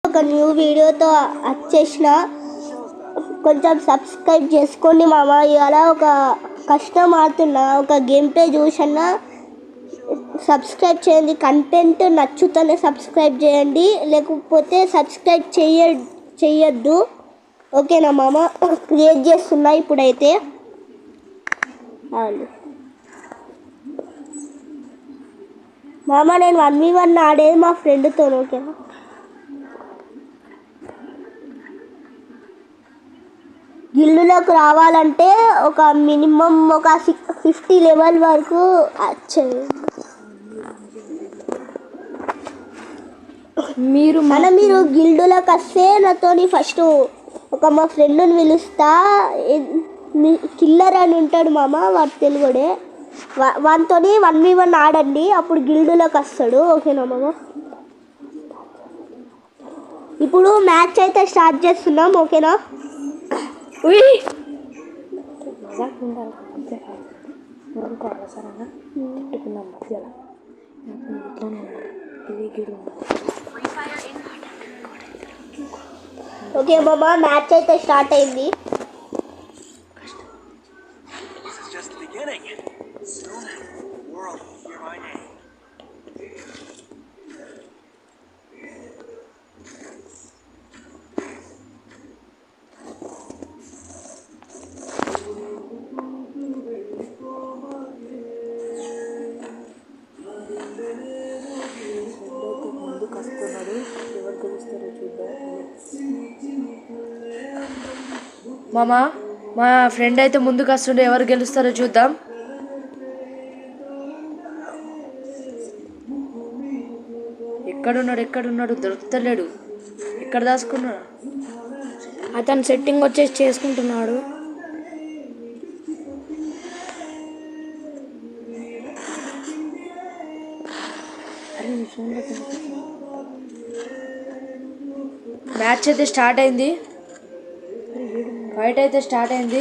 ఒక న్యూ వీడియోతో వచ్చేసిన. కొంచెం సబ్స్క్రైబ్ చేసుకోండి మామ. ఇలా ఒక కష్టం ఆడుతున్నా, ఒక గేమ్ ప్లే చూసన్నా సబ్స్క్రైబ్ చేయండి. కంటెంట్ నచ్చుతూనే సబ్స్క్రైబ్ చేయండి, లేకపోతే సబ్స్క్రైబ్ చెయ్యొద్దు. ఓకేనా మామ? క్రియేట్ చేస్తున్నా ఇప్పుడైతే. మామ నేను 1v1 ఆడేది మా ఫ్రెండ్తో. ఓకేనా? గిల్లులోకి రావాలంటే ఒక మినిమం ఒక 50 లెవెల్ వరకు వచ్చేది. మీరు గిల్డులోకి వస్తే నాతోని ఫస్ట్ ఒక మా ఫ్రెండ్ని పిలుస్తా. కిల్లర్ అని ఉంటాడు మామ, వాడు తెలుగుడే. వానితో 1v1 ఆడండి, అప్పుడు గిల్డులోకి వస్తాడు. ఓకేనా మామ? ఇప్పుడు మ్యాచ్ అయితే స్టార్ట్ చేస్తున్నాం. ఓకేనా? ఓకే మామ, మ్యాచ్ అయితే స్టార్ట్ అయింది. మా ఫ్రెండ్ అయితే ముందుకు వస్తుండే, ఎవరు గెలుస్తారో చూద్దాం. ఎక్కడున్నాడు దొరుకుతలేడు. ఎక్కడ దాచుకున్నాడు? అతను సెట్టింగ్ వచ్చేసి చేసుకుంటున్నాడు. మ్యాచ్ అయితే స్టార్ట్ అయింది. ఫైట్ అయితే స్టార్ట్ అయింది.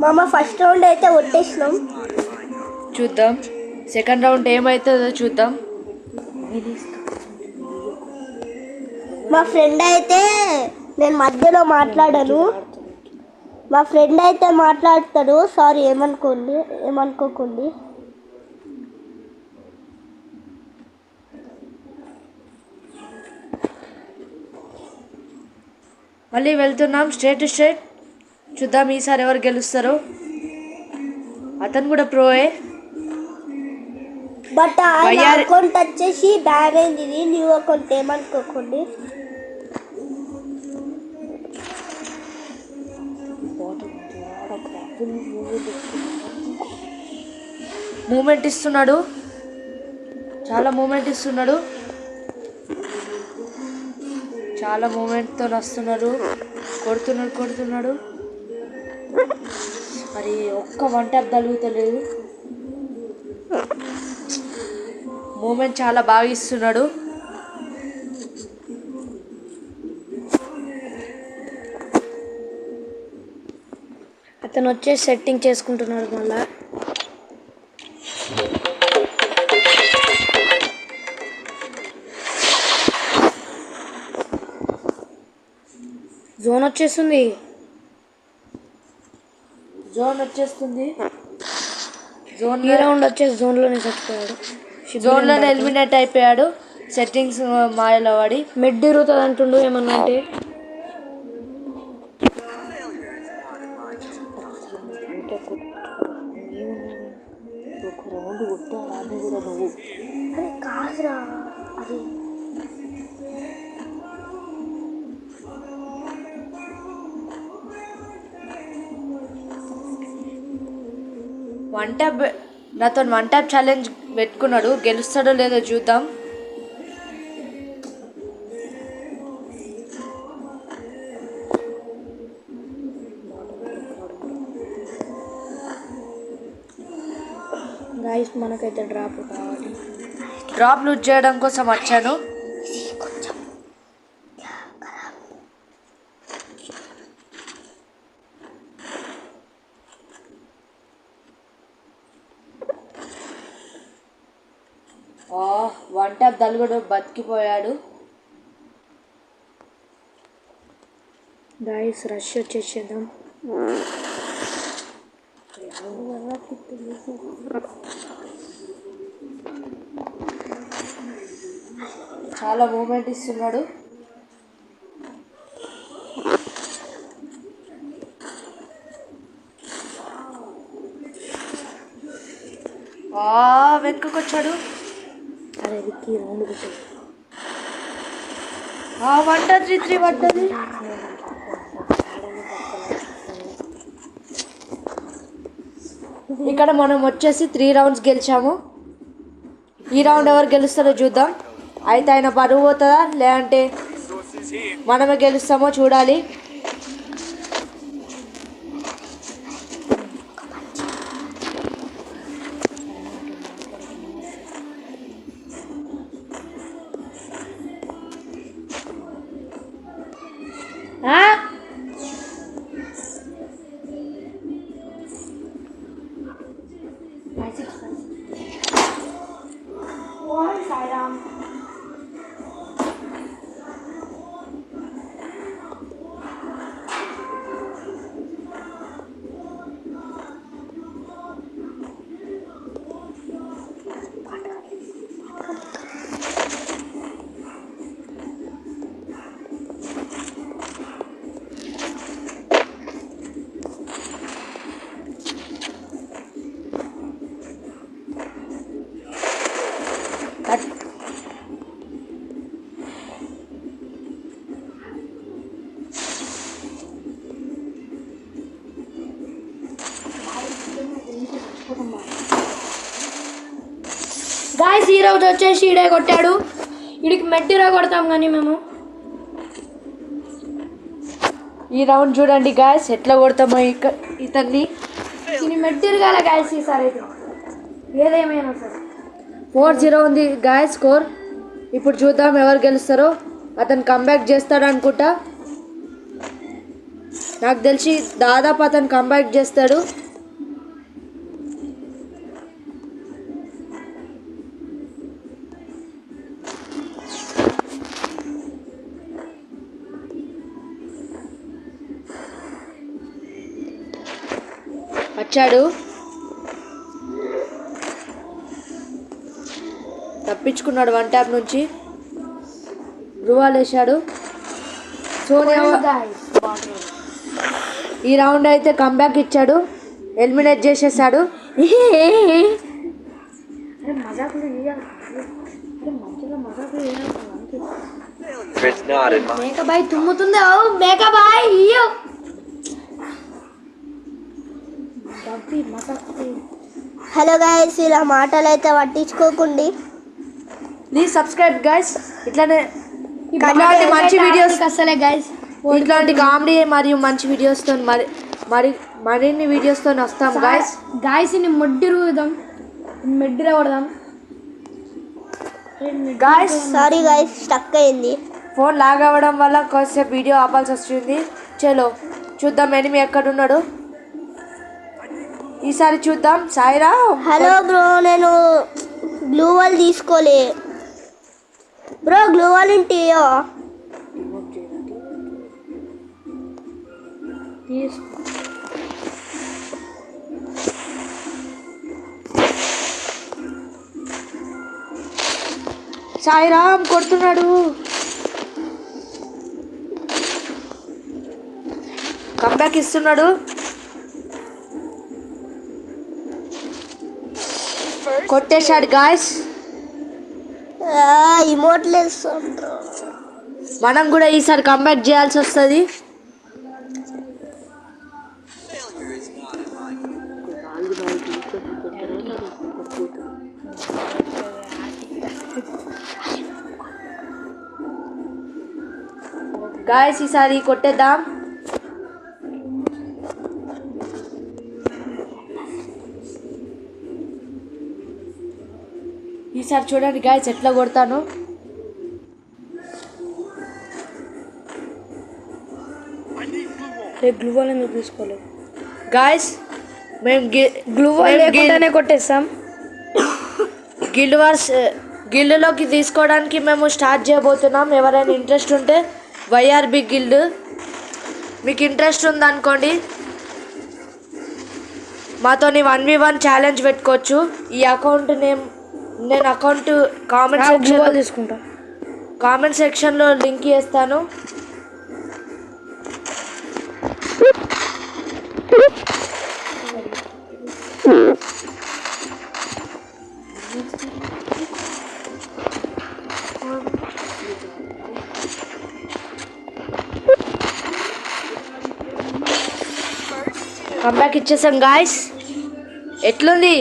మామ ఫస్ట్ రౌండ్ అయితే కొట్టేసినాం. చూద్దాం సెకండ్ రౌండ్ ఏమవుతుందో చూద్దాం. మా ఫ్రెండ్ అయితే, నేను మధ్యలో మాట్లాడాను, మా ఫ్రెండ్ అయితే మాట్లాడతాడు. సారీ, ఏమనుకోకండి. మళ్ళీ వెళ్తున్నాం స్ట్రేట్ చూద్దాం ఈసారి ఎవరు గెలుస్తారో. అతను కూడా ప్రోయే, బట్ అకౌంట్ వచ్చేసి బ్యాన్ అయింది. న్యూ అకౌంట్, ఏమనుకోకండి. మూమెంట్ ఇస్తున్నాడు, చాలా మూమెంట్ ఇస్తున్నాడు. చాలా మూమెంట్తో వస్తున్నాడు. కొడుతున్నాడు. మరి ఒక్క వన్ ట్యాప్ తగులుతలేదు. మూమెంట్ చాలా బాగా ఇస్తున్నాడు. అతను వచ్చేసి సెట్టింగ్ చేసుకుంటున్నాడు. మళ్ళా జోన్ వచ్చేస్తుంది. ఈ రౌండ్ వచ్చేసి జోన్లోనే చచ్చిపోయాడు. జోన్లోనే ఎలిమినేట్ అయిపోయాడు. సెట్టింగ్స్ మాయలో వాడి మిడ్ తిరుగుతుంది అంటుండు. ఏమన్నా అంటే కాదురా, అది నాతో వన్ ట్యాప్ ఛాలెంజ్ పెట్టుకున్నాడు. గెలుస్తాడో లేదో చూద్దాం. గాయస్ మనకైతే డ్రాప్ కావాలి. డ్రాప్ లూట్ చేయడం కోసం వచ్చాను. వన్ ట్యాప్ దలుగుడు బతికిపోయాడు. గాయస్ రష్ వచ్చేసేద్దాం. చాలా మూమెంట్ ఇస్తున్నాడు. వెనుకకు వచ్చాడు. అరే విక్కీ రౌండ్ కొట్టాడు. 1 2 3 3 పడ్డది. ఇక్కడ మనం వచ్చేసి 3 రౌండ్స్ గెలిచాము. ఈ రౌండ్ ఎవరు గెలుస్తారో చూద్దాం. అయితే ఆయన పరువు పోతుందా లేదంటే మనమే గెలుస్తామో చూడాలి. గాయస్ ఈ రోజు వచ్చేసి ఈడే కొట్టాడు. వీడికి మెట్టిరా కొడతాం కానీ మేము. ఈ రౌండ్ చూడండి గాయస్ ఎట్లా కొడతామో ఇతన్ని. దీన్ని మెట్టిరగాల గాయస్ ఈసారి అయితే ఏదేమైనా సరే. 4-0 ఉంది గాయస్ స్కోర్. ఇప్పుడు చూద్దాం ఎవరు గెలుస్తారో. అతను కంబ్యాక్ చేస్తాడు అనుకుంటా. నాకు తెలిసి దాదాపు అతను కంబ్యాక్ చేస్తాడు. వచ్చాడు, తప్పించుకున్నాడు 1 ట్యాప్ నుంచి. రువాల్ వేశాడు. ఈ రౌండ్ అయితే కంబ్యాక్ ఇచ్చాడు, ఎలిమినేట్ చేసేసాడు. మేకబాయ్ తుమ్ముతుంది. మేకబాయ్ హలో గాయస్, ఇలా మాటలు అయితే పట్టించుకోకండి. Please subscribe guys. ఇట్లానే ఇట్లాంటి మంచి వీడియోస్ అసలే గైస్, ఇట్లాంటి కామెడీ మరియు మంచి వీడియోస్తో మరిన్ని వీడియోస్తో వస్తాం గైస్. గాయస్ ఇన్ని మొడ్డిరుదాం, మెడ్డిరా కొడదాం గాయస్. సారీ గాయస్, స్టక్ అయింది. ఫోన్ లాగ్ అవ్వడం వల్ల కొంచెంసేపు వీడియో ఆపాల్సి వస్తుంది. చలో చూద్దాం ఎనిమి ఎక్కడున్నాడు. ఈసారి చూద్దాం. సాయిరా. హలో బ్రో, నేను గ్లూ వాల్ తీసుకోలే బ్రో. గ్లూ వాల్ ఇంటియో సాయిరామ్ కొడుతున్నాడు. కంబ్యాక్ ఇస్తున్నాడు. కొట్టేశాడు గాయస్. ఇమోట్లెస్. మనం కూడా ఈసారి కంబ్యాక్ చేయాల్సి వస్తుంది. గాయస్ ఈసారి కొట్టేద్దాం. ఈసారి చూడండి గాయస్ ఎట్లా కొడతాను. గ్లూ వాల్ ఎందుకు తీసుకోలేదు గాయస్? మేము గ్లూ వాల్ లేకుండానే కొట్టేస్తాం. గిల్డ్లోకి తీసుకోవడానికి మేము స్టార్ట్ చేయబోతున్నాం. ఎవరైనా ఇంట్రెస్ట్ ఉంటే వైఆర్బి గిల్డ్ మీకు ఇంట్రెస్ట్ ఉందనుకోండి, మాతోని 1v1 ఛాలెంజ్ పెట్టుకోవచ్చు. ఈ అకౌంట్ నేను అకౌంట్ కామెంట్ సెక్షన్లో లింక్ చేస్తాను. కంబ్యాక్ ఇచ్చేసాం గాయ్స్. ఎట్లుంది?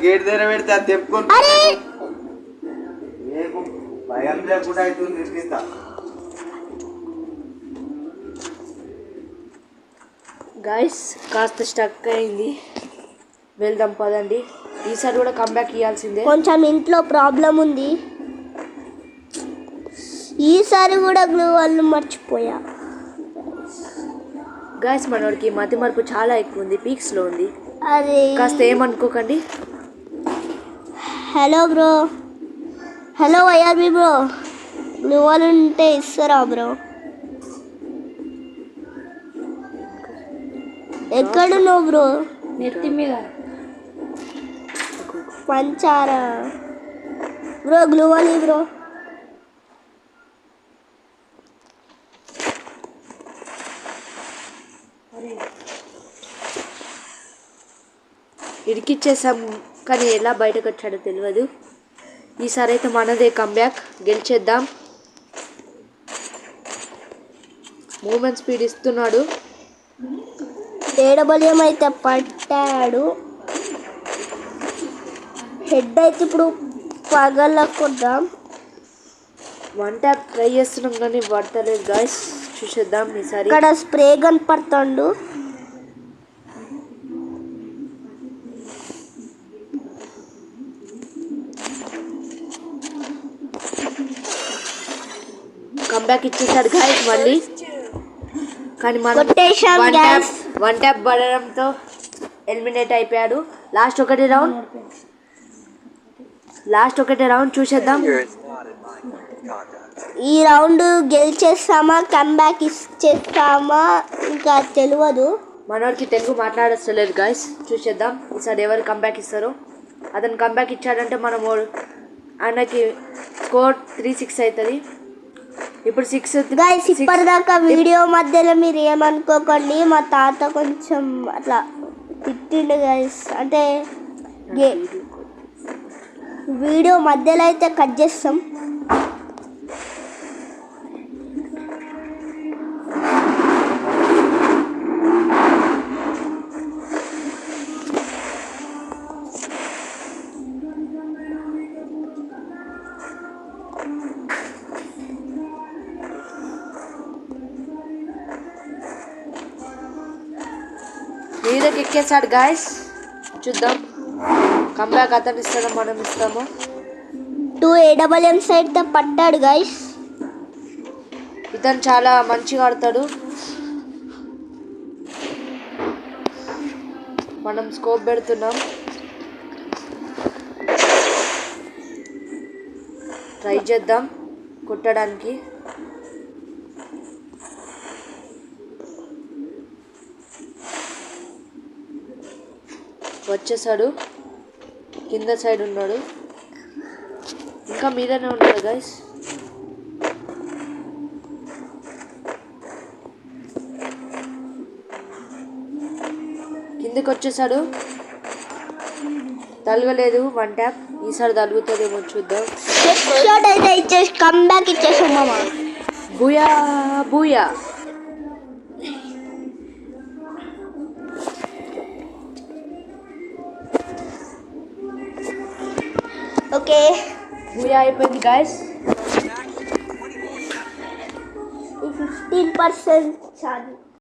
గేట్ దగ్గర పెడితే అది తెప్పుకొని భయం లేకుండా అవుతుంది. నిర్మిస్తా గాయ్స్ కాస్త స్టక్ అయింది, వెళ్దాం పదండి. ఈసారి కూడా కంబ్యాక్ ఇవ్వాల్సిందే. కొంచెం ఇంట్లో ప్రాబ్లం ఉంది. ఈసారి కూడా గ్లూ వాళ్ళు మర్చిపోయా. గాయ్స్ మనోడికి మతి మార్పు చాలా ఎక్కువ ఉంది, పీక్స్లో ఉంది. అరే కాస్త ఏమనుకోకండి. Hello bro, hello YRB bro, glue వాళ్ళు ఉంటే ఇస్తారా బ్రో? ఎక్కడున్నావు బ్రో? నెత్తి మీద పంచారా బ్రో, గ్లూ వాళ్ళు బ్రో. ఇరికిచ్చేసాం, కానీ ఎలా బయటకు వచ్చాడో తెలియదు. ఈసారి అయితే మనదే కంబ్యాక్, గెలిచేద్దాం. మూమెంట్ స్పీడ్ ఇస్తున్నాడు. ఏడబల్యం అయితే పట్టాడు. హెడ్ అయితే ఇప్పుడు పగలకొద్దాం. 1 ట్యాప్ ట్రై చేస్తున్నాం కానీ పడతలేదు గాయ్స్. చూసేద్దాం ఈసారి. ఇక్కడ స్ప్రే కనపడుతుండు. కంబ్యాక్ ఇచ్చేసాడు గాయ్స్ మళ్ళీ. కానీ మనం కొట్టేశాం guys. 1 ట్యాప్ పడడంతో ఎలిమినేట్ అయిపోయాడు. లాస్ట్ ఒకటి రౌండ్ చూసేద్దాం. ఈ రౌండ్ గెలిచేస్తామా, కంబ్యాక్ ఇచ్చేస్తామా ఇంకా తెలియదు. మనోడికి తెలుగు మాట్లాడలేదు గాయస్. చూసేద్దాం ఈసారి ఎవరు కంబ్యాక్ ఇస్తారో. అతను కంబ్యాక్ ఇచ్చాడంటే మనం ఆయనకి స్కోర్ 3-6 అవుతుంది. ఇప్పుడు 6 గైస్ ఇప్పటిదాకా వీడియో మధ్యలో మీరు ఏమనుకోకండి, మా తాత కొంచెం అట్లా తిట్టిండు గైస్. అంటే వీడియో మధ్యలో అయితే కట్ చేస్తాం. మీదకి ఎక్కేసాడు గాయస్. చూద్దాం కంబ్యాక్ అతను ఇస్తాడో మనం ఇస్తాము. 2 AWM సైడ్తో పట్టాడు గైస్. ఇతను చాలా మంచిగా ఆడతాడు. మనం స్కోప్ పెడుతున్నాం, ట్రై చేద్దాం కొట్టడానికి. వచ్చేసాడు, కింద సైడ్ ఉన్నాడు, ఇంకా మీదనే ఉన్నాడు గైస్. కిందకి వచ్చేసాడు, తలగలేదు 1 ట్యాప్. ఈసారి తలుగుతుందేమో చూద్దాం. షాట్ అయితే ఇచ్చేసి కంబ్యాక్ ఇచ్చేసాం మామ. Booyah Booyah. ఓకే బూయా అయిపోయింది గాయస్. 15% చాలు.